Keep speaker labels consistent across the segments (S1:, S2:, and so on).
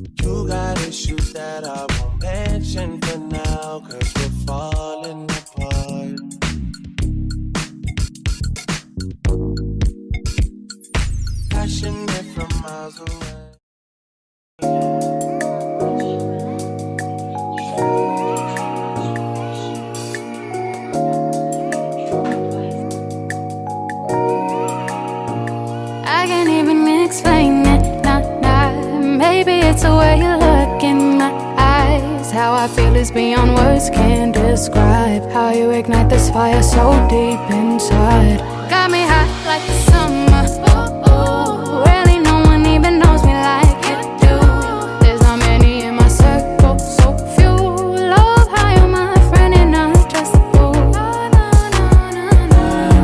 S1: You got issues that I won't mention for now, 'cause we're falling apart. Passionate from miles away.
S2: I can't even explain it, nah. Maybe it's the way you look in my eyes. How I feel is beyond words, can't describe. How you ignite this fire so deep inside. Got me hot like the summer, ooh. Really no one even knows me like you do. There's not many in my circle, so few. Love how you're my friend and not just a fool. Love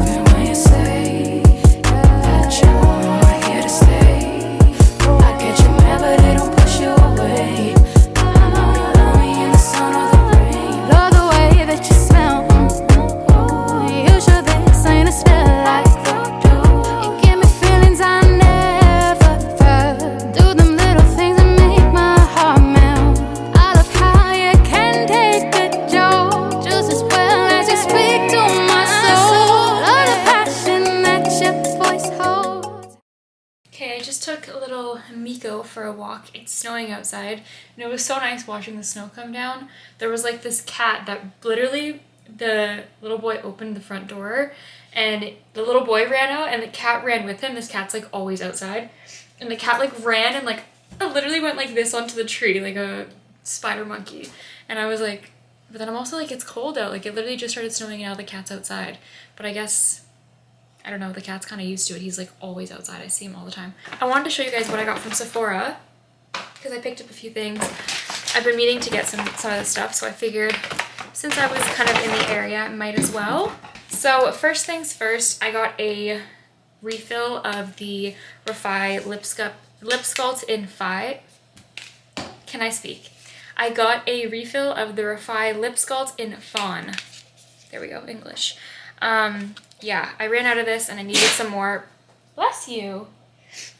S2: it when you say that you're here to stay. I get you mad, but it don't push you away. I know you love me in the sun or the rain. Love the way that you smell. You sure this ain't a spell like voodoo? You give me feelings I never felt. Do them little things that make my heart melt. I love how you can take a joke just as well as you speak to my soul. Love the passion that your voice holds. Okay, I just took a little Miko for a walk. It's snowing outside, and it was so nice watching the snow come down. There was like this cat that literally, the little boy opened the front door, and the little boy ran out, and the cat ran with him. This cat's like always outside, and the cat like ran and like literally went like this onto the tree, like a spider monkey. And I was like, but then I'm also like, it's cold out. Like it literally just started snowing, and now the cat's outside. But I guess, I don't know, the cat's kind of used to it. He's like always outside. I see him all the time. I wanted to show you guys what I got from Sephora because I picked up a few things. I've been meaning to get some of this stuff, so I figured since I was kind of in the area, I might as well. So first things first, I got a refill of the Refi Lip Sculpt in Fi. Can I speak? I got a refill of the Refi Lip Sculpt in Fawn. There we go, English. Yeah, I ran out of this and I needed some more. Bless you.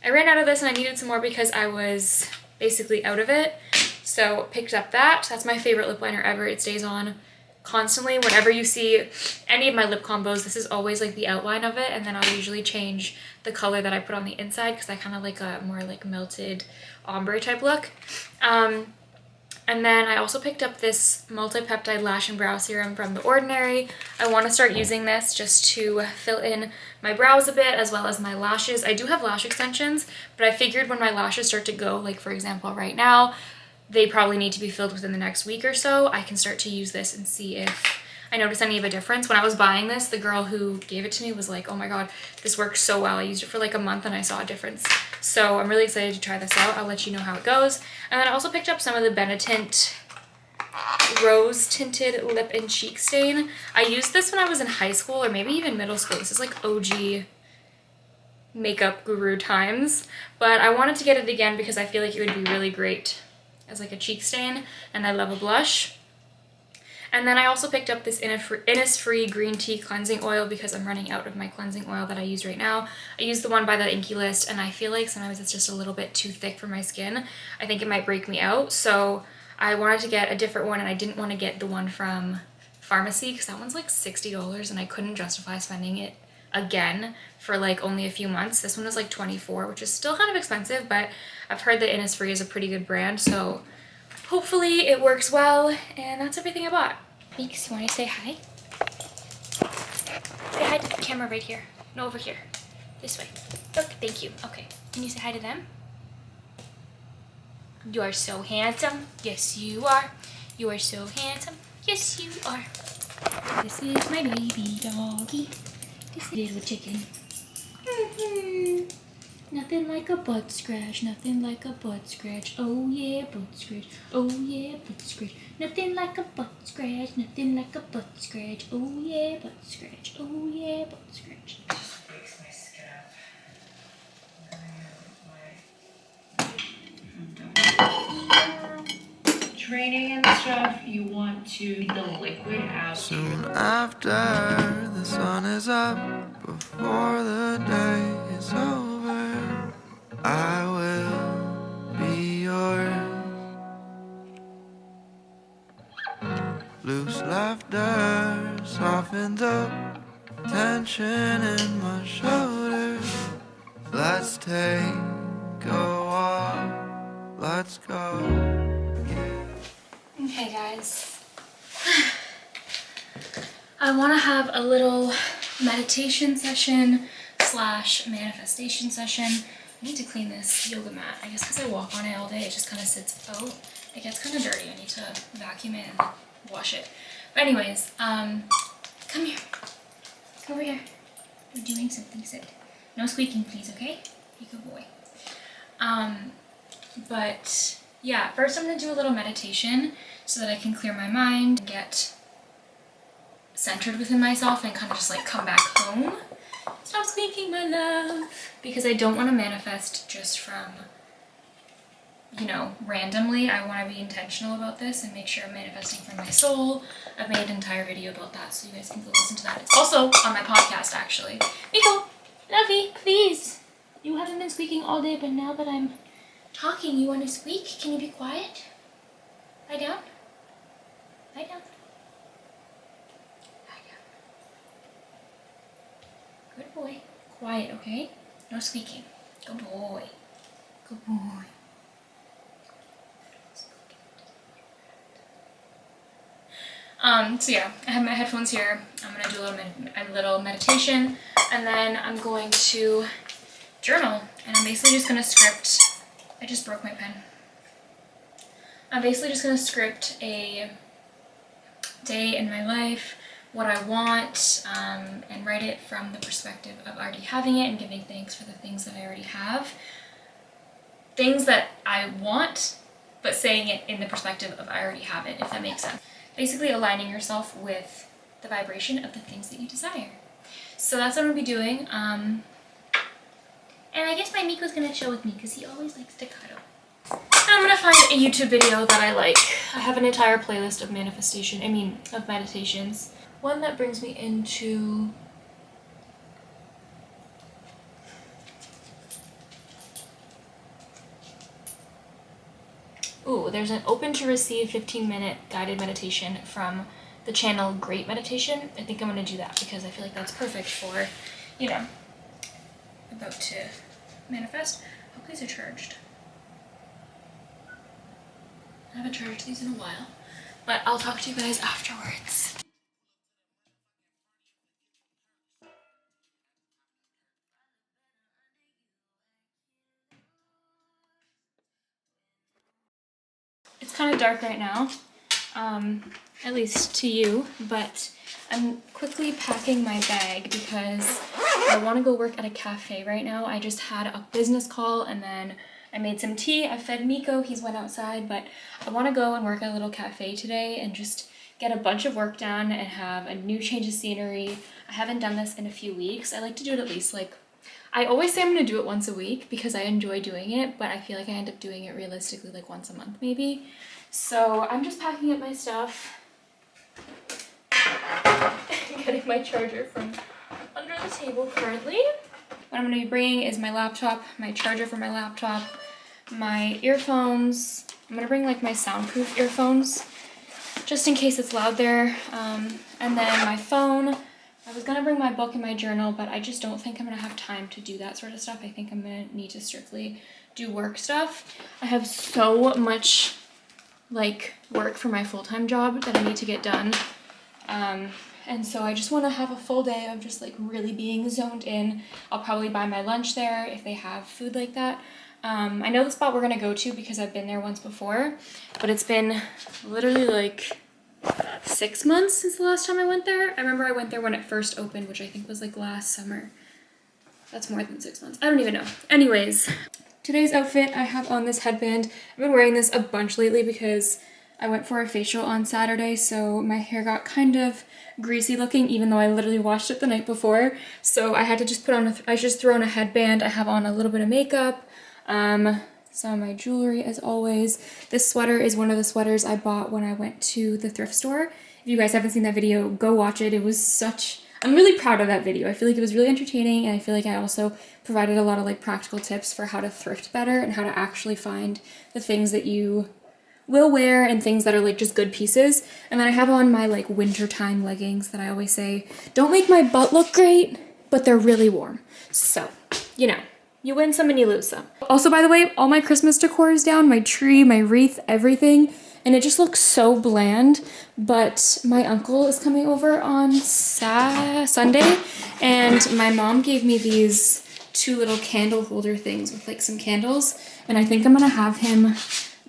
S2: I ran out of this and I needed some more because I was basically out of it. So picked up that. That's my favorite lip liner ever. It stays on constantly. Whenever you see any of my lip combos, this is always like the outline of it, and then I'll usually change the color that I put on the inside because I kind of like a more like melted ombre type look. And then I also picked up this multi-peptide lash and brow serum from The Ordinary. I want to start using this just to fill in my brows a bit as well as my lashes. I do have lash extensions, but I figured when my lashes start to go, like for example right now, they probably need to be filled within the next week or so. I can start to use this and see if I notice any of a difference. When I was buying this, the girl who gave it to me was like, oh my god, this works so well. I used it for like a month and I saw a difference. So I'm really excited to try this out. I'll let you know how it goes. And then I also picked up some of the Benetint Rose Tinted Lip and Cheek Stain. I used this when I was in high school or maybe even middle school. This is like OG makeup guru times. But I wanted to get it again because I feel like it would be really great as like a cheek stain, and I love a blush. And then I also picked up this Innisfree Green Tea Cleansing Oil because I'm running out of my cleansing oil that I use right now. I use the one by the Inky List, and I feel like sometimes it's just a little bit too thick for my skin. I think it might break me out, so I wanted to get a different one, and I didn't want to get the one from Pharmacy because that one's like $60 and I couldn't justify spending it again for like only a few months. This one was like $24, which is still kind of expensive, but I've heard that Innisfree is a pretty good brand, so hopefully it works well. And that's everything I bought. Meeks, you want to say hi? Say hi to the camera right here. No, over here. This way. Look, thank you. Okay, can you say hi to them? You are so handsome. Yes, you are. You are so handsome. Yes, you are. This is my baby doggy. This little chicken. Nothing like a butt scratch, nothing like a butt scratch. Oh yeah, butt scratch. Oh yeah, butt scratch. Nothing like a butt scratch, nothing like a butt scratch. Oh yeah, butt scratch. Oh yeah, butt scratch.
S3: Training and stuff, you want to get the liquid out.
S1: Soon after the sun is up, before the day is over, I will be yours. Loose laughter softens up tension in my shoulders. Let's take a walk, let's go.
S2: Okay guys, I want to have a little meditation session slash manifestation session. I need to clean this yoga mat. I guess because I walk on it all day, it just kind of sits out. It gets kind of dirty. I need to vacuum it and wash it. But anyways, come here. Come over here. You're doing something, sit. No squeaking, please, okay? You good boy. But yeah, first I'm gonna do a little meditation so that I can clear my mind and get centered within myself and kind of just like come back home. Stop squeaking, my love. Because I don't want to manifest just from, you know, randomly. I want to be intentional about this and make sure I'm manifesting from my soul. I've made an entire video about that, so you guys can go listen to that. It's also on my podcast, actually. Miko, lovey, please. You haven't been squeaking all day, but now that I'm talking, you want to squeak? Can you be quiet? Lie down. Lie down. Lie down. Good boy. Quiet, okay? No squeaking. Good boy. Good boy. So yeah, I have my headphones here. I'm gonna do a little meditation, and then I'm going to journal, and I'm basically just gonna script. I just broke my pen. I'm basically just gonna script a day in my life, what I want, and write it from the perspective of already having it and giving thanks for the things that I already have. Things that I want, but saying it in the perspective of I already have it, if that makes sense. Basically aligning yourself with the vibration of the things that you desire. So that's what I'm gonna be doing. And I guess my Miko's gonna chill with me because he always likes to cuddle. I'm gonna find a YouTube video that I like. I have an entire playlist of of meditations. One that brings me into there's an open to receive 15-minute guided meditation from the channel Great Meditation. I think I'm gonna do that because I feel like that's perfect for, you know, about to manifest. I hope these are charged. I haven't charged these in a while, but I'll talk to you guys afterwards. It's kind of dark right now, at least to you, but I'm quickly packing my bag because I want to go work at a cafe right now. I just had a business call and then I made some tea. I fed Miko, he's went outside, but I want to go and work at a little cafe today and just get a bunch of work done and have a new change of scenery. I haven't done this in a few weeks. I like to do it at least I always say I'm going to do it once a week because I enjoy doing it, but I feel like I end up doing it realistically like once a month maybe. So I'm just packing up my stuff. Getting my charger from under the table currently. What I'm going to be bringing is my laptop, my charger for my laptop, my earphones. I'm going to bring like my soundproof earphones just in case it's loud there. And then my phone. I was gonna bring my book and my journal, but I just don't think I'm gonna have time to do that sort of stuff. I think I'm gonna need to strictly do work stuff. I have so much work for my full-time job that I need to get done. And so I just wanna have a full day of just really being zoned in. I'll probably buy my lunch there if they have food like that. I know the spot we're gonna go to because I've been there once before, but it's been literally 6 months since the last time I went there. I remember I went there when it first opened, which I think was last summer. That's more than 6 months. I don't even know. Anyways, today's outfit, I have on this headband. I've been wearing this a bunch lately because I went for a facial on Saturday, so my hair got kind of greasy looking, even though I literally washed it the night before. So I had to just I just threw on a headband. I have on a little bit of makeup, some of my jewelry as always. This sweater is one of the sweaters I bought when I went to the thrift store. If you guys haven't seen that video, go watch it. It was I'm really proud of that video. I feel like it was really entertaining, and I feel like I also provided a lot of practical tips for how to thrift better and how to actually find the things that you
S4: will wear and things that are like just good pieces. And then I have on my like wintertime leggings that I always say don't make my butt look great, but they're really warm. So, you know, you win some and you lose some. Also, by the way, all my Christmas decor is down, my tree, my wreath, everything. And it just looks so bland, but my uncle is coming over on Sunday, and my mom gave me these 2 little candle holder things with like some candles, and I think I'm gonna have him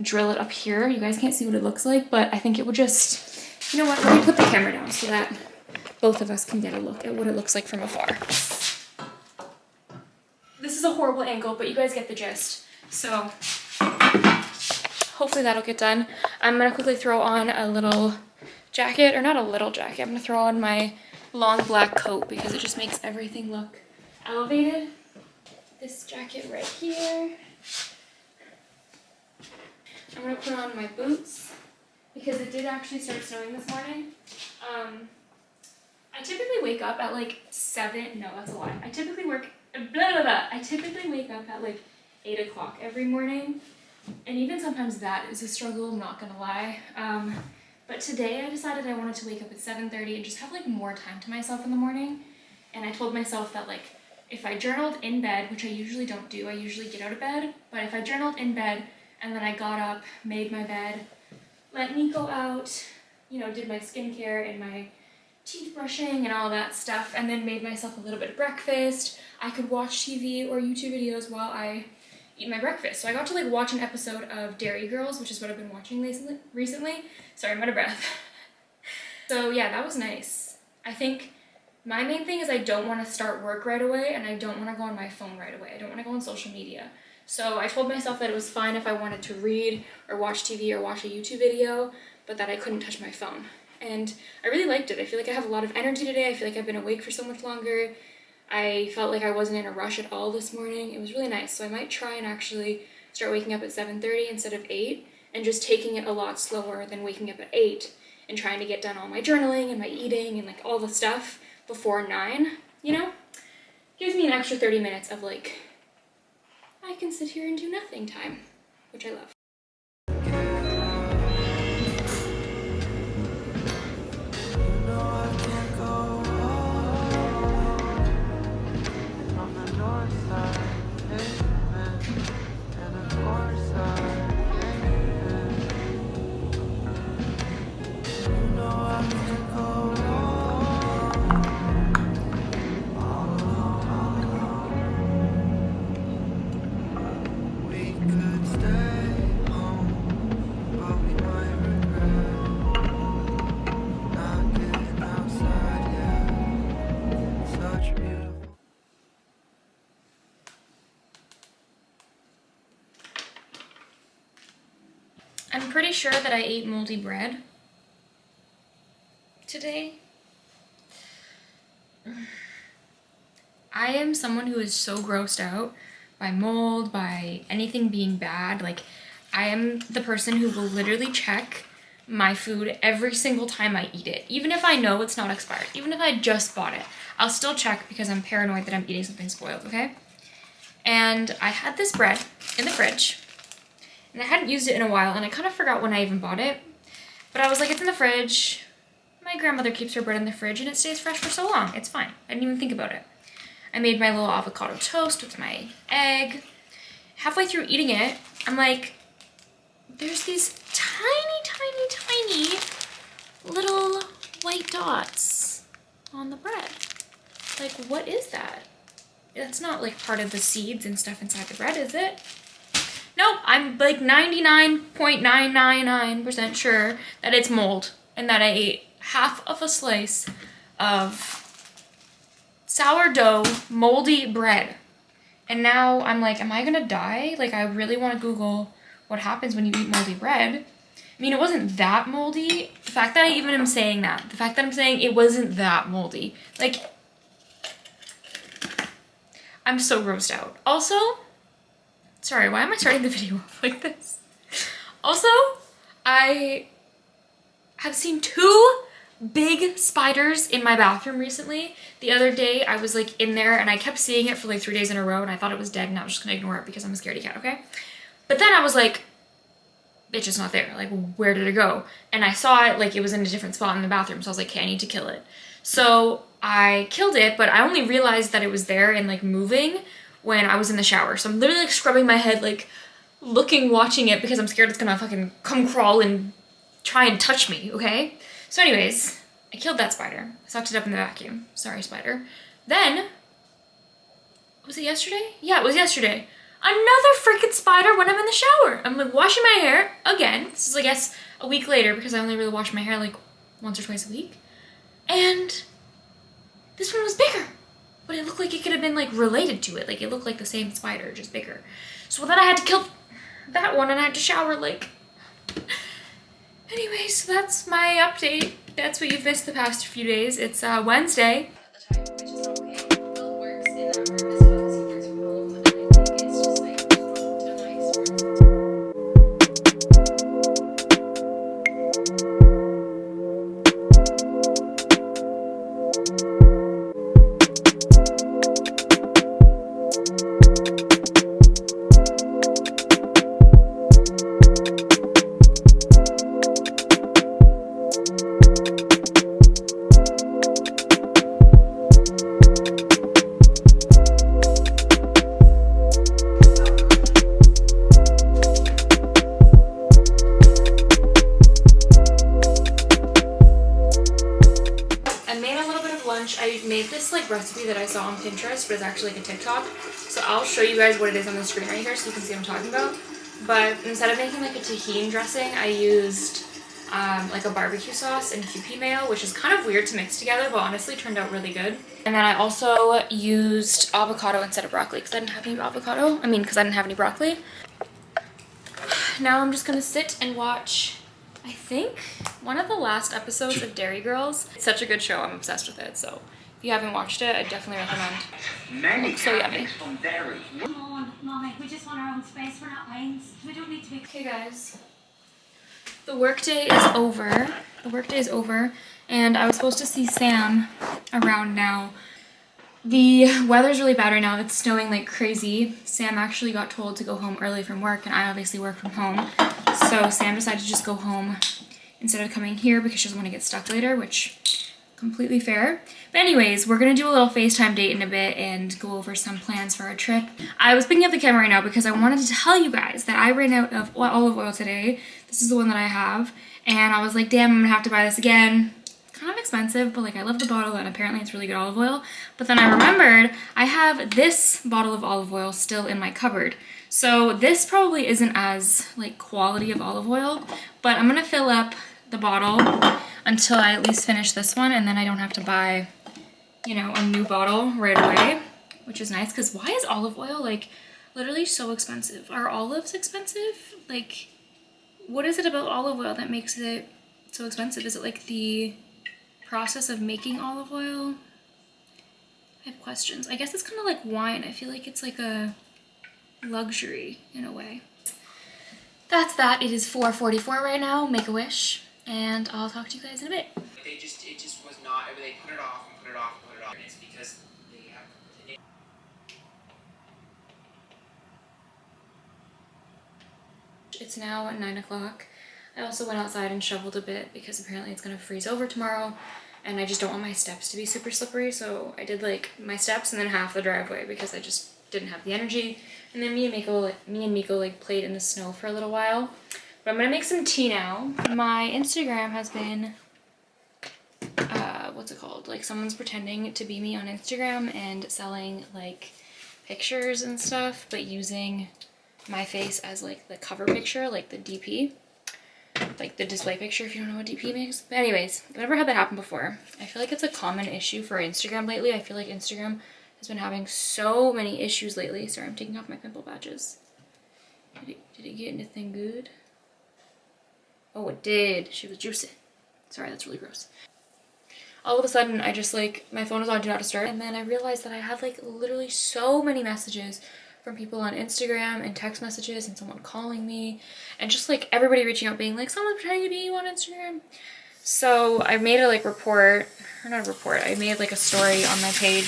S4: drill it up here. You guys can't see what it looks like, but I think it would just, you know what, let me put the camera down so that both of us can get a look at what it looks like from afar. This is a horrible angle, but you guys get the gist. So hopefully that'll get done. I'm gonna quickly throw on a little jacket, or not a little jacket, I'm gonna throw on my long black coat because it just makes everything look elevated. This jacket right here. I'm gonna put on my boots because it did actually start snowing this morning. I typically wake up at like 7, no, that's a lie. I typically wake up at like 8 o'clock every morning. And even sometimes that is a struggle, I'm not gonna lie. But today I decided I wanted to wake up at 7:30 and just have like more time to myself in the morning. And I told myself that like, if I journaled in bed, which I usually don't do, I usually get out of bed, but if I journaled in bed and then I got up, made my bed, let me go out, you know, did my skincare and my teeth brushing and all that stuff, and then made myself a little bit of breakfast, I could watch TV or YouTube videos while I eat my breakfast. So I got to like watch an episode of Dairy Girls, which is what I've been watching recently. Sorry, I'm out of breath. So yeah, that was nice. I think my main thing is I don't want to start work right away, and I don't want to go on my phone right away. I don't want to go on social media. So I told myself that it was fine if I wanted to read or watch TV or watch a YouTube video, but that I couldn't touch my phone. And I really liked it. I feel like I have a lot of energy today. I feel like I've been awake for so much longer. I felt like I wasn't in a rush at all this morning. It was really nice. So I might try and actually start waking up at 7:30 instead of 8, and just taking it a lot slower than waking up at 8 and trying to get done all my journaling and my eating and like all the stuff before 9, you know? Gives me an extra 30 minutes of like, I can sit here and do nothing time, which I love. I'm pretty sure that I ate moldy bread today. I am someone who is so grossed out by mold, by anything being bad. Like, I am the person who will literally check my food every single time I eat it. Even if I know it's not expired, even if I just bought it, I'll still check because I'm paranoid that I'm eating something spoiled, okay? And I had this bread in the fridge, and I hadn't used it in a while, and I kind of forgot when I even bought it. But I was like, it's in the fridge. My grandmother keeps her bread in the fridge, and it stays fresh for so long. It's fine. I didn't even think about it. I made my little avocado toast with my egg. Halfway through eating it, I'm like, there's these tiny, tiny, tiny little white dots on the bread. Like, what is that? That's not like part of the seeds and stuff inside the bread, is it? Nope, I'm like 99.999% sure that it's mold and that I ate half of a slice of sourdough moldy bread. And now I'm like, am I gonna die? Like, I really want to Google what happens when you eat moldy bread. I mean, it wasn't that moldy. The fact that I even am saying that, the fact that I'm saying it wasn't that moldy, like, I'm so grossed out. Also, sorry, why am I starting the video off like this? Also, I have seen 2 big spiders in my bathroom recently. The other day, I was like in there and I kept seeing it for like 3 days in a row, and I thought it was dead and I was just gonna ignore it because I'm a scaredy cat, okay? But then I was like, it's just not there. Like, where did it go? And I saw it, like, it was in a different spot in the bathroom. So I was like, okay, I need to kill it. So I killed it, but I only realized that it was there and like moving when I was in the shower. So I'm literally like scrubbing my head, like looking, watching it because I'm scared it's gonna fucking come crawl and try and touch me, okay? So anyways, I killed that spider. I sucked it up in the vacuum. Sorry, spider. Then, was it yesterday? Yeah, it was yesterday. Another freaking spider when I'm in the shower. I'm like washing my hair again. This is, I guess, a week later because I only really wash my hair like once or twice a week. And this one was bigger, but it looked like it could have been like related to it. Like it looked like the same spider, just bigger. So then I had to kill that one and I had to shower like. Anyway, so that's my update. That's what you've missed the past few days. It's Wednesday. I made this like recipe that I saw on Pinterest, but it's actually like a TikTok. So I'll show you guys what it is on the screen right here so you can see what I'm talking about. But instead of making like a tahini dressing, I used like a barbecue sauce and Kewpie mayo, which is kind of weird to mix together, but honestly turned out really good. And then I also used avocado instead of broccoli because I didn't have any avocado. I mean, because I didn't have any broccoli. Now I'm just gonna sit and watch, I think, one of the last episodes of Dairy Girls. It's such a good show. I'm obsessed with it. So if you haven't watched it, I definitely recommend. It looks so yummy.
S5: Come on, Mommy. We just want our own space. We're not lanes. We don't need to be.
S4: Hey guys. The workday is over. The workday is over. And I was supposed to see Sam around now. The weather's really bad right now. It's snowing like crazy. Sam actually got told to go home early from work, and I obviously work from home. So Sam decided to just go home instead of coming here because she doesn't want to get stuck later, which completely fair. But anyways, we're gonna do a little FaceTime date in a bit and go over some plans for our trip. I was picking up the camera right now because I wanted to tell you guys that I ran out of olive oil today. This is the one that I have. And I was like, damn, I'm gonna have to buy this again. Kind of expensive, but like I love the bottle and apparently it's really good olive oil. But then I remembered I have this bottle of olive oil still in my cupboard. So this probably isn't as like quality of olive oil, but I'm gonna fill up the bottle until I at least finish this one, and then I don't have to buy, you know, a new bottle right away, which is nice because why is olive oil like literally so expensive? Are olives expensive? Like, what is it about olive oil that makes it so expensive? Is it like the process of making olive oil? I have questions. I guess it's kind of like wine. I feel like it's like a luxury in a way. That's that. It is 4:44 right now. Make a wish, and I'll talk to you guys in a bit.
S6: It just was not. They put it off and put it off and put it off. And it's because they have.
S4: It's now 9 o'clock. I also went outside and shoveled a bit because apparently it's gonna freeze over tomorrow, and I just don't want my steps to be super slippery. So I did like my steps and then half the driveway because I just didn't have the energy. And then me and Miko like played in the snow for a little while. But I'm gonna make some tea now. My Instagram has been, what's it called? Like someone's pretending to be me on Instagram and selling like pictures and stuff, but using my face as like the cover picture, like the DP. Like the display picture, if you don't know what DP makes. But anyways, I've never had that happen before. I feel like it's a common issue for Instagram lately. I feel like Instagram has been having so many issues lately. Sorry, I'm taking off my pimple patches. Did it get anything good? Oh, it did. She was juicy. Sorry, that's really gross. All of a sudden, I just like, my phone was on Do Not Disturb, and then I realized that I had like literally so many messages from people on Instagram and text messages and someone calling me and just like everybody reaching out being like, someone's pretending to be you on Instagram. So I made a like report, or not a report, I made like a story on my page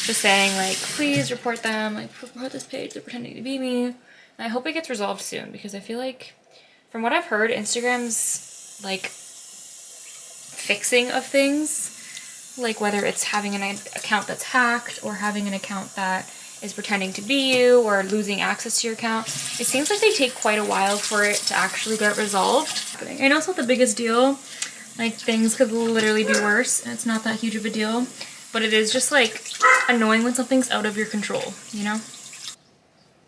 S4: just saying like, please report them, like report this page, they're pretending to be me. And I hope it gets resolved soon because I feel like From what I've heard, Instagram's like fixing of things, like whether it's having an account that's hacked or having an account that is pretending to be you or losing access to your account, it seems like they take quite a while for it to actually get resolved. I know it's not the biggest deal, like things could literally be worse and it's not that huge of a deal, but it is just like annoying when something's out of your control, you know?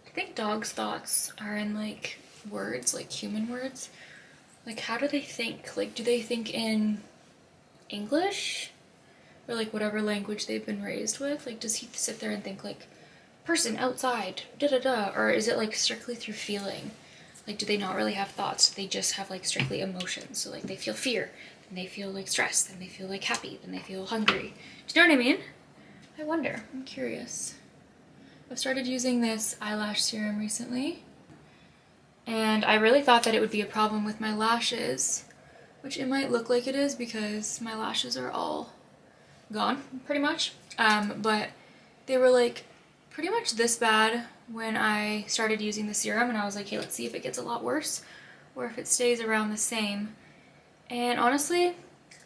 S4: I think dogs' thoughts are in like words, like human words. Like how do they think? Like do they think in English or like whatever language they've been raised with? Like does he sit there and think like person outside da da da, or is it like strictly through feeling? Like do they not really have thoughts? They just have like strictly emotions. So like they feel fear, then they feel like stress, then they feel like happy, then they feel hungry. Do you know what I mean? I wonder. I'm curious. I've started using this eyelash serum recently and I really thought that it would be a problem with my lashes, which it might look like it is because my lashes are all gone pretty much, but they were like pretty much this bad when I started using the serum, and I was like, hey, let's see if it gets a lot worse or if it stays around the same. And honestly,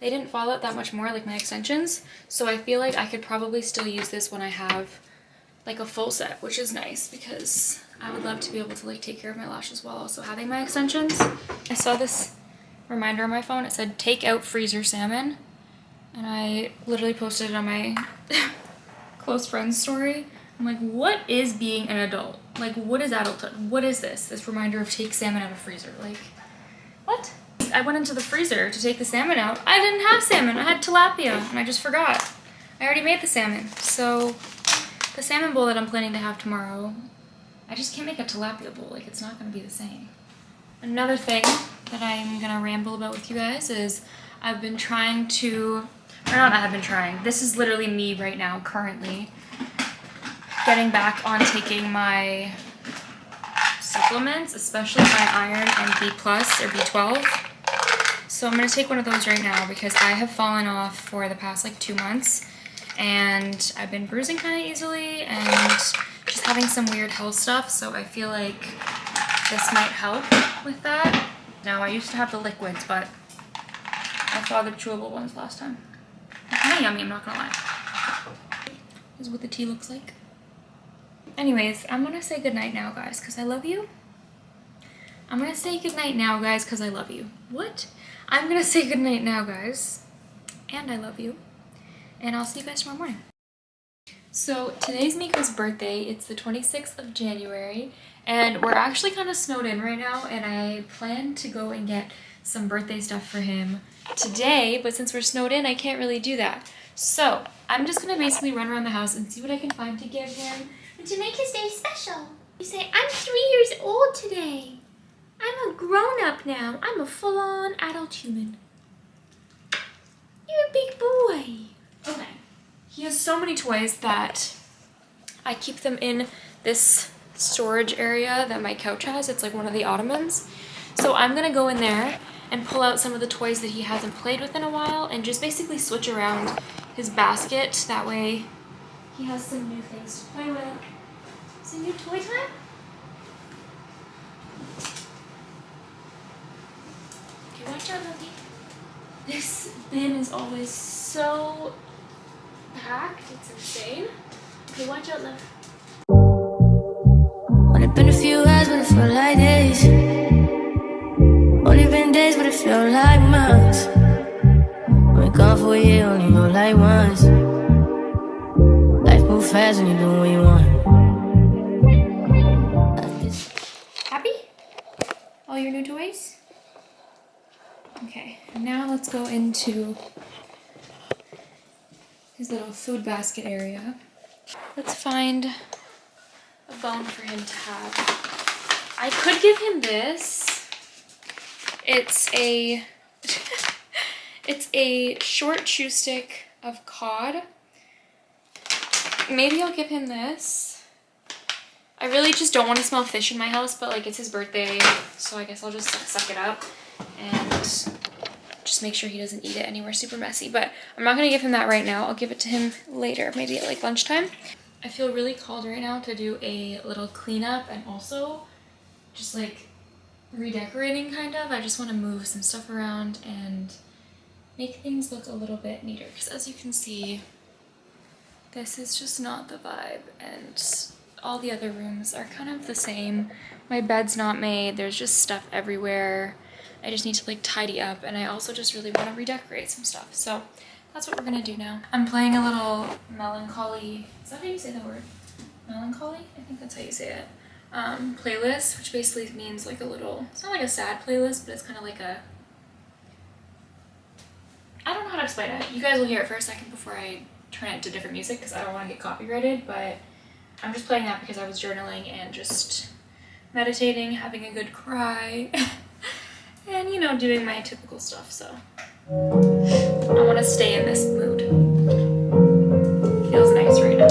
S4: they didn't fall out that much more, like my extensions, so I feel like I could probably still use this when I have like a full set, which is nice because I would love to be able to like take care of my lashes while also having my extensions. I saw this reminder on my phone. It said take out freezer salmon, and I literally posted it on my close friends story. I'm like, what is being an adult? Like, what is adulthood? What is this? This reminder of take salmon out of freezer. Like, what? I went into the freezer to take the salmon out. I didn't have salmon. I had tilapia, and I just forgot. I already made the salmon. So the salmon bowl that I'm planning to have tomorrow, I just can't make a tilapia bowl. Like, it's not going to be the same. Another thing that I'm going to ramble about with you guys is I've been trying to, or not I have been trying, this is literally me right now, currently, getting back on taking my supplements, especially my iron and B+ or B12. So I'm going to take one of those right now because I have fallen off for the past like 2 months and I've been bruising kind of easily and just having some weird health stuff, so I feel like this might help with that. Now, I used to have the liquids, but I saw the chewable ones last time. They're kind of yummy, I'm not gonna lie. This is what the tea looks like. Anyways, I'm gonna say goodnight now, guys, because I love you. I'm gonna say goodnight now, guys, because I love you. What? I'm gonna say goodnight now, guys, and I love you. And I'll see you guys tomorrow morning. So today's Miko's birthday. It's the 26th of January, and we're actually kind of snowed in right now, and I plan to go and get some birthday stuff for him today, but since we're snowed in, I can't really do that. So I'm just gonna basically run around the house and see what I can find to give him and to make his day special. You say, I'm 3 years old today. I'm a grown-up now. I'm a full-on adult human. You're a big boy. Okay. He has so many toys that I keep them in this storage area that my couch has. It's like one of the ottomans. So I'm gonna go in there and pull out some of the toys that he hasn't played with in a while and just basically switch around his basket. That way he has some new things to play with. Some new toy time? Okay, watch out, Loki. This bin is always so packed, it's insane. Okay, watch out, love.
S2: Only been a few hours, but it felt like days. Only been days, but it felt like months. Been gone for a year, only know like once. Life moves fast when you do what you want.
S4: Happy? All your new toys? Okay, now let's go into his little food basket area. Let's find a bone for him to have. I could give him this. It's a it's a short chew stick of cod. Maybe I'll give him this. I really just don't want to smell fish in my house, but like it's his birthday, so I guess I'll just suck it up and just make sure he doesn't eat it anywhere super messy. But I'm not gonna give him that right now. I'll give it to him later, maybe at like lunchtime. I feel really called right now to do a little cleanup and also just like redecorating kind of. I just want to move some stuff around and make things look a little bit neater, because as you can see, this is just not the vibe, and all the other rooms are kind of the same. My bed's not made, there's just stuff everywhere. I just need to like tidy up, and I also just really want to redecorate some stuff. So that's what we're gonna do now. I'm playing a little melancholy, is that how you say the word? Melancholy? I think that's how you say it. Playlist, which basically means like a little, it's not like a sad playlist, but it's kind of like a, I don't know how to explain it. You guys will hear it for a second before I turn it to different music, because I don't want to get copyrighted, but I'm just playing that because I was journaling and just meditating, having a good cry, and you know, doing my typical stuff. So I want to stay in this mood. Feels nice right now.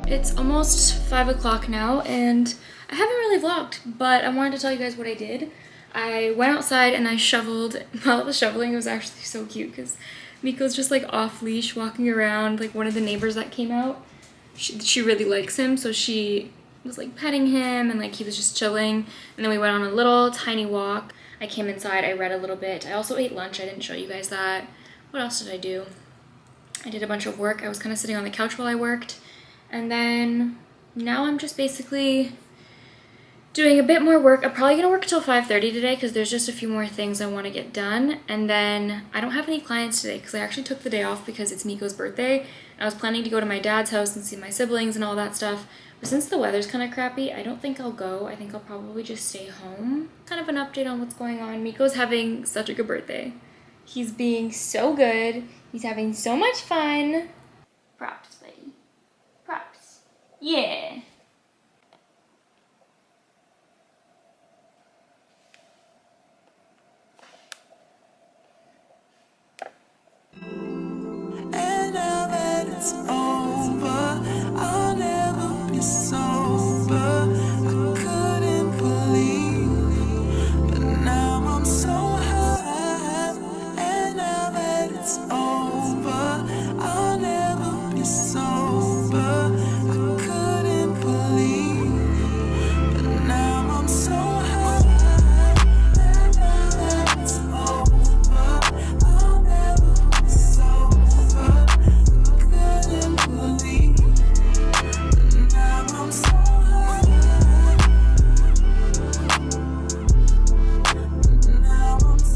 S4: It's almost 5 o'clock now, and I haven't really vlogged, but I wanted to tell you guys what I did. I went outside and I shoveled. While I was shoveling, it was actually so cute because Miko's just like off leash walking around. Like one of the neighbors that came out, she really likes him, so she was like petting him and like he was just chilling. And then we went on a little tiny walk. I came inside, I read a little bit. I also ate lunch, I didn't show you guys that. What else did I do? I did a bunch of work. I was kind of sitting on the couch while I worked. And then now I'm just basically doing a bit more work. I'm probably gonna work till 5:30 today because there's just a few more things I want to get done. And then I don't have any clients today because I actually took the day off because it's Miko's birthday. I was planning to go to my dad's house and see my siblings and all that stuff. But since the weather's kind of crappy, I don't think I'll go. I think I'll probably just stay home. Kind of an update on what's going on. Miko's having such a good birthday. He's being so good. He's having so much fun. Props, buddy. Props. Yeah.
S1: And now that it's over, I'll never be sober. I couldn't believe, but now I'm so high. And now that it's over, I'll never be sober. I couldn't believe, but now I'm so high. And now that it's over, I'll never be sober. I couldn't believe, but now I'm so high. Now I'm so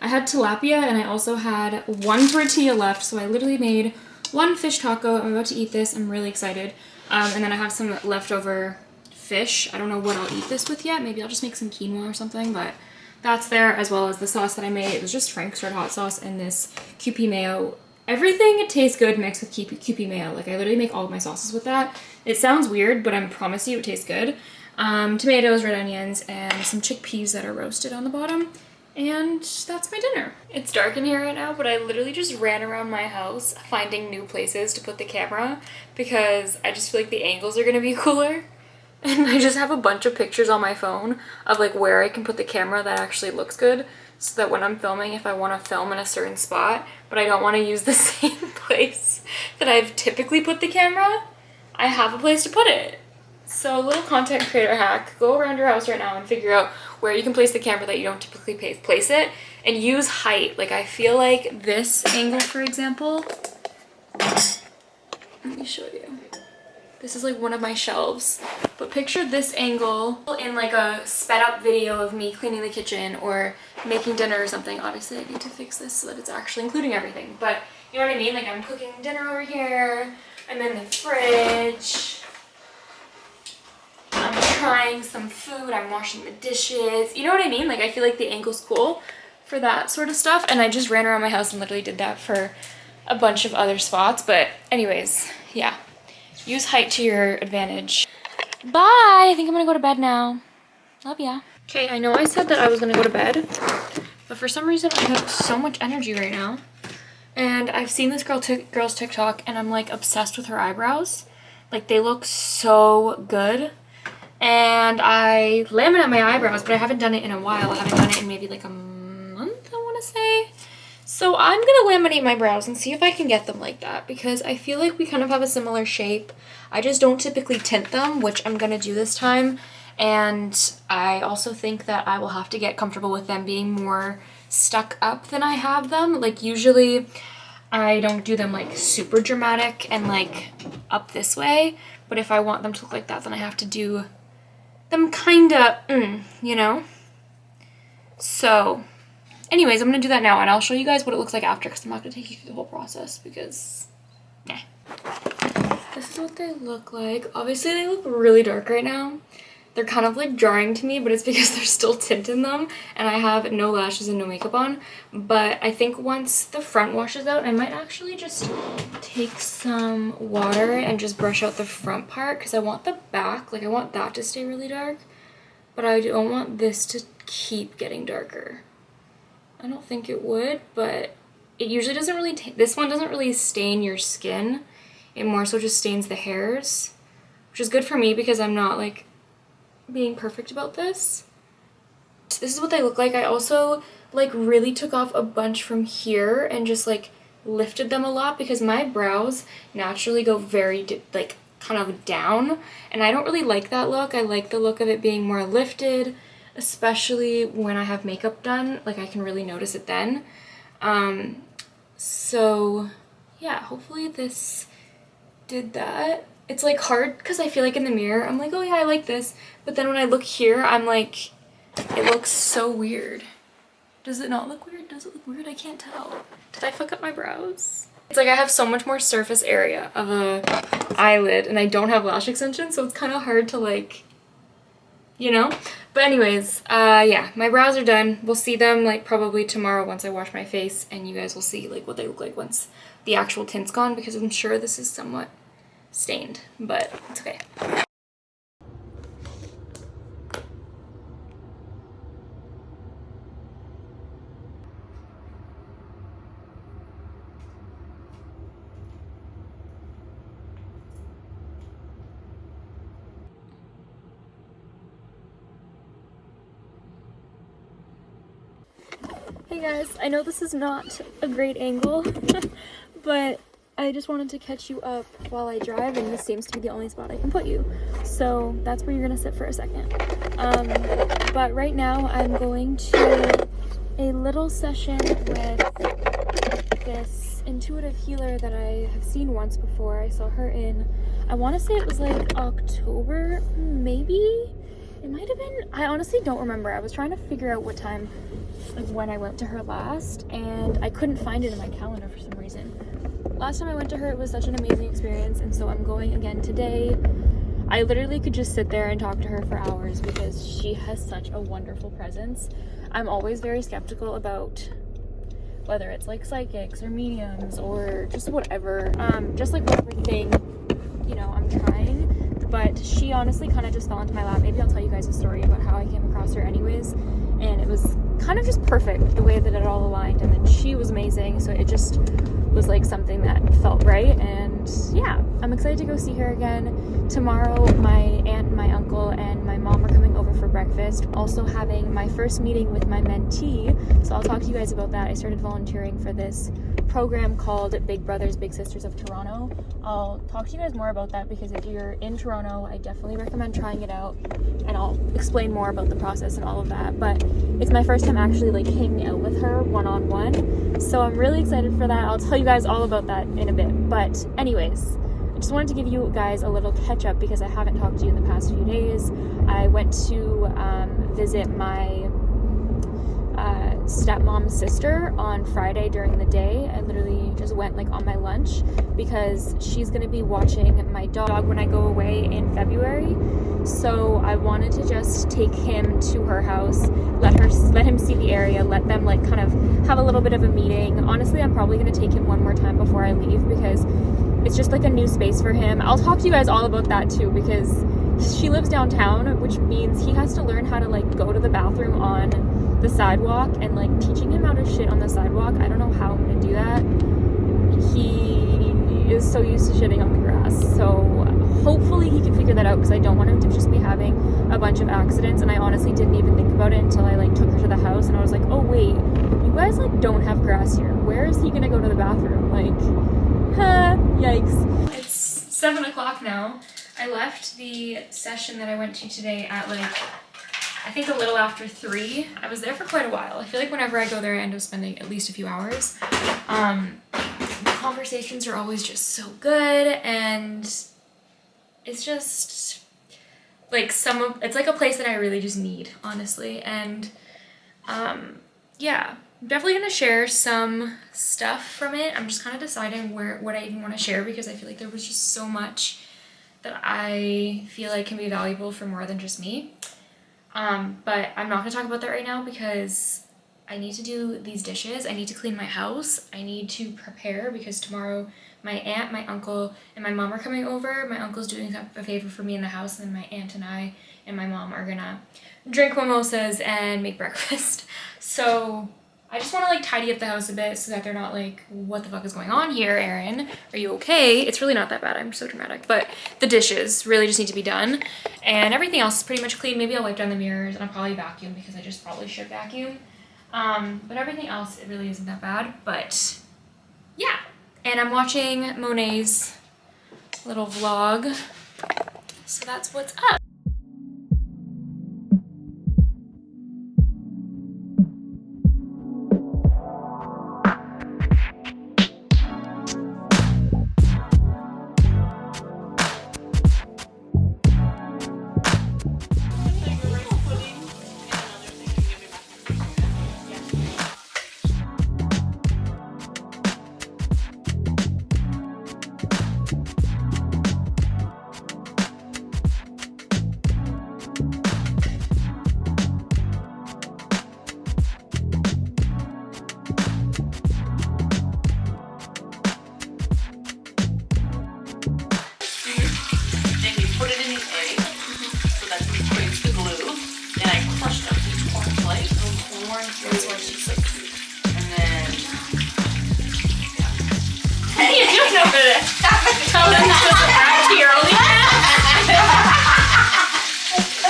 S4: I had tilapia and I also had one tortilla left, so I literally made one fish taco. I'm about to eat this. I'm really excited. And then I have some leftover fish. I don't know what I'll eat this with yet. Maybe I'll just make some quinoa or something, but that's there, as well as the sauce that I made. It was just Frank's Red Hot sauce and this Kewpie mayo. Everything tastes good mixed with Kewpie mayo. Like I literally make all of my sauces with that. It sounds weird, but I promise you it tastes good. Tomatoes, red onions, and some chickpeas that are roasted on the bottom. And that's my dinner. It's dark in here right now, but I literally just ran around my house finding new places to put the camera because I just feel like the angles are gonna be cooler. And I just have a bunch of pictures on my phone of like where I can put the camera that actually looks good. so that when I'm filming, if I want to film in a certain spot, but I don't want to use the same place that I've typically put the camera, I have a place to put it. So a little content creator hack, go around your house right now and figure out where you can place the camera that you don't typically place it, and use height. Like I feel like this angle, for example, let me show you. This is like one of my shelves, but picture this angle in like a sped up video of me cleaning the kitchen or making dinner or something. Obviously I need to fix this so that it's actually including everything, but you know what I mean? Like I'm cooking dinner over here, I'm in the fridge, I'm trying some food, I'm washing the dishes, you know what I mean? Like I feel like the angle's cool for that sort of stuff, and I just ran around my house and literally did that for a bunch of other spots. But anyways, yeah, use height to your advantage. Bye! I think I'm gonna go to bed now. Love ya. Okay, I know I said that I was gonna go to bed, but for some reason I have so much energy right now. And I've seen this girl's TikTok, and I'm like obsessed with her eyebrows. Like they look so good. And I laminate my eyebrows, but I haven't done it in a while. I haven't done it in maybe like a month, I want to say. So I'm gonna laminate my brows and see if I can get them like that, because I feel like we kind of have a similar shape. I just don't typically tint them, which I'm gonna do this time. And I also think that I will have to get comfortable with them being more stuck up than I have them. Like usually I don't do them like super dramatic and like up this way, but if I want them to look like that, then I have to do them kinda, you know? So anyways, I'm gonna do that now, and I'll show you guys what it looks like after, because I'm not gonna take you through the whole process because, nah. This is what they look like. Obviously they look really dark right now. They're kind of like jarring to me, but it's because there's still tint in them, and I have no lashes and no makeup on. But I think once the front washes out, I might actually just take some water and just brush out the front part, because I want the back, like I want that to stay really dark, but I don't want this to keep getting darker. I don't think it would, but it usually doesn't really, this one doesn't really stain your skin. It more so just stains the hairs, which is good for me because I'm not like being perfect about this. So this is what they look like. I also like really took off a bunch from here and just like lifted them a lot, because my brows naturally go very like kind of down, and I don't really like that look. I like the look of it being more lifted, especially when I have makeup done. Like I can really notice it then. So yeah, hopefully this did that. It's like hard because I feel like in the mirror I'm like, oh yeah, I like this, but then when I look here I'm like, it looks so weird. Does it not look weird? Does it look weird? I can't tell. Did I fuck up my brows? It's like I have so much more surface area of a eyelid, and I don't have lash extensions, so it's kind of hard to like, you know? But anyways, yeah, my brows are done. We'll see them like probably tomorrow once I wash my face, and you guys will see like what they look like once the actual tint's gone, because I'm sure this is somewhat stained, but it's okay. Hey guys, I know this is not a great angle, but I just wanted to catch you up while I drive, and this seems to be the only spot I can put you. So that's where you're gonna sit for a second. But right now I'm going to a little session with this intuitive healer that I have seen once before. I saw her in, I wanna say it was like October, maybe? It might have been, I honestly don't remember. I was trying to figure out what time, like when I went to her last, and I couldn't find it in my calendar for some reason. Last time I went to her, it was such an amazing experience, and so I'm going again today. I literally could just sit there and talk to her for hours because she has such a wonderful presence. I'm always very skeptical about whether it's like psychics or mediums or just whatever, just like whatever thing, you know, I'm trying. But she honestly kind of just fell into my lap. Maybe I'll tell you guys a story about how I came across her anyways. And it was kind of just perfect the way that it all aligned. And then she was amazing. So it just was like something that felt right. And yeah, yeah, I'm excited to go see her again. Tomorrow, my aunt, my uncle, and my mom are coming over for breakfast. Also having my first meeting with my mentee, so I'll talk to you guys about that. I started volunteering for this program called Big Brothers Big Sisters of Toronto. I'll talk to you guys more about that because if you're in Toronto, I definitely recommend trying it out, and I'll explain more about the process and all of that. But it's my first time actually like hanging out with her one-on-one, so I'm really excited for that. I'll tell you guys all about that in a bit. But anyways, I just wanted to give you guys a little catch up because I haven't talked to you in the past few days. I went to visit my stepmom's sister on Friday during the day. I literally just went like on my lunch because she's gonna be watching my dog when I go away in February. So I wanted to just take him to her house, let him see the area, let them like kind of have a little bit of a meeting. Honestly, I'm probably gonna take him one more time before I leave because it's just like a new space for him. I'll talk to you guys all about that too because she lives downtown, which means he has to learn how to like go to the bathroom on the sidewalk, and like teaching him how to shit on the sidewalk, I don't know how I'm gonna do that. He is so used to shitting on the grass, so hopefully he can figure that out because I don't want him to just be having a bunch of accidents. And I honestly didn't even think about it until I like took her to the house and I was like, oh wait, you guys like don't have grass here. Where is he gonna go to the bathroom? Like, yikes. It's 7 o'clock now. I left the session that I went to today at like, I think a little after 3. I was there for quite a while. I feel like whenever I go there, I end up spending at least a few hours. The conversations are always just so good, and it's just like it's like a place that I really just need, honestly. And yeah, I'm definitely gonna share some stuff from it. I'm just kind of deciding what I even want to share because I feel like there was just so much that I feel like can be valuable for more than just me. But I'm not gonna talk about that right now because I need to do these dishes. I need to clean my house. I need to prepare because tomorrow my aunt, my uncle, and my mom are coming over. My uncle's doing a favor for me in the house, and my aunt and I and my mom are gonna drink mimosas and make breakfast. So I just want to like tidy up the house a bit so that they're not like, what the fuck is going on here, Erin? Are you okay? It's really not that bad. I'm so dramatic. But the dishes really just need to be done. And everything else is pretty much clean. Maybe I'll wipe down the mirrors and I'll probably vacuum because I just probably should vacuum. But everything else, it really isn't that bad. But yeah. And I'm watching Monet's little vlog. So that's what's up.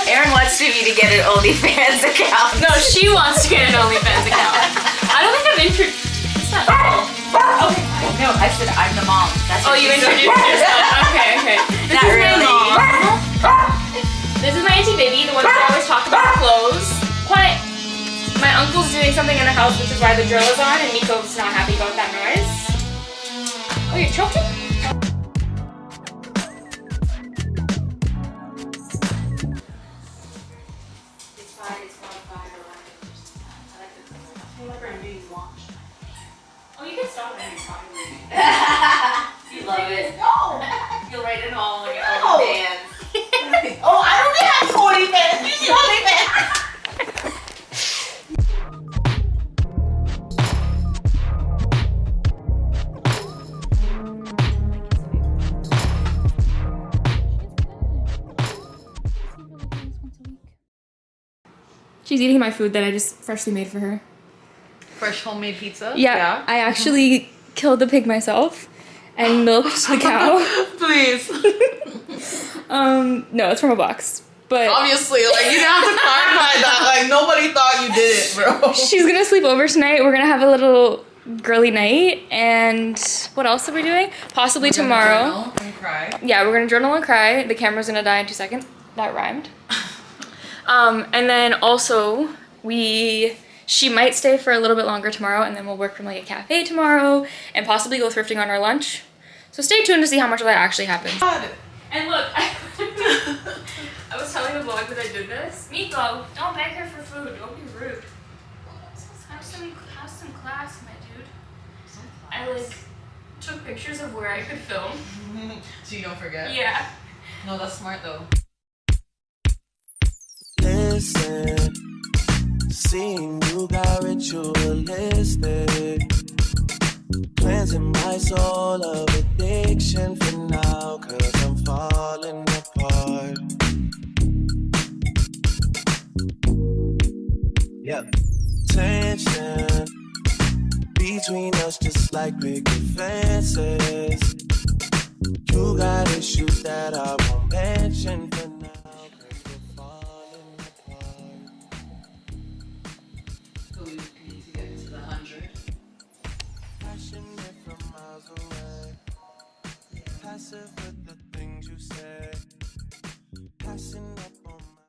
S7: Erin wants to get an OnlyFans account.
S4: No, she wants to get an OnlyFans account. I don't think I've introduced that.
S7: Okay. No, I said I'm the mom. That's
S4: you introduced yourself. Okay. This
S7: Not
S4: is
S7: really.
S4: my mom. This is my auntie Baby, the one that always talks about clothes. Quiet. My uncle's doing something in the house, which is why the drill is on, and Miko's not happy about that noise. Oh, you're choking? Oh, you can stop it anytime.
S7: You love it.
S5: No!
S7: You'll write it all on your
S5: No.
S7: OnlyFans.
S5: Oh, I don't have OnlyFans. You see OnlyFans.
S4: She's eating my food that I just freshly made for her.
S7: Fresh homemade pizza?
S4: Yeah. I actually killed the pig myself and milked the cow.
S8: Please.
S4: No, it's from a box. But
S8: Obviously, like, you didn't have to clarify that. Like, nobody thought you did it, bro.
S4: she's gonna sleep over tonight. We're gonna have a little girly night. And what else are we doing? Possibly tomorrow.
S8: Journal and cry.
S4: Yeah, we're gonna journal and cry. The camera's gonna die in 2 seconds. That rhymed. And then also she might stay for a little bit longer tomorrow, and then we'll work from like a cafe tomorrow and possibly go thrifting on our lunch. So stay tuned to see how much of that actually happens.
S8: God.
S4: And look, I was telling the vlog that I did this. Miko, don't beg her for food. Don't be rude. Have some class, my dude. I like took pictures of where I could film.
S8: So you don't forget?
S4: Yeah.
S8: No, that's smart though.
S1: Listen, seeing you got ritualistic, cleansing my soul of addiction for now, 'cause I'm falling apart. Yep. Tension between us just like picket fences. You got issues that I won't mention for now, 'cause we're falling apart.
S8: So we need to get to the 100.
S1: Passionate from miles away, passive with the things you say.